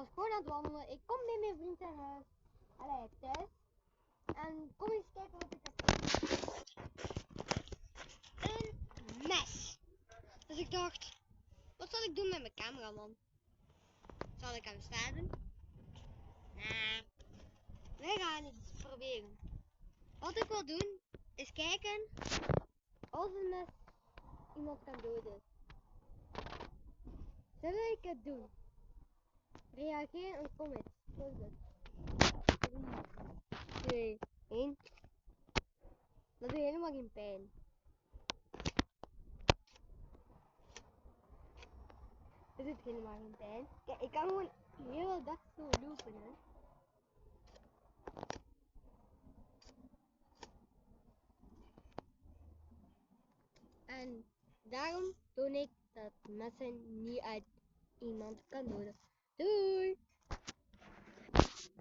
was gewoon aan het wandelen. Ik kom bij mijn vriend naar huis. Allee, thuis. En kom eens kijken wat ik heb. Een mes. Dus ik dacht, wat zal ik doen met mijn cameraman? Zal ik hem staan? Nee. Wij gaan iets proberen. Wat ik wil doen, is kijken als een mes iemand kan doden. Zullen ik het doen? Reageer en comment. Zo is het. 3, 2, 1. Dat doet helemaal geen pijn. Dat doet helemaal geen pijn. Kijk, ik kan gewoon de hele dag zo lopen, hè. En daarom toon ik dat messen niet uit iemand kan doden. Doei!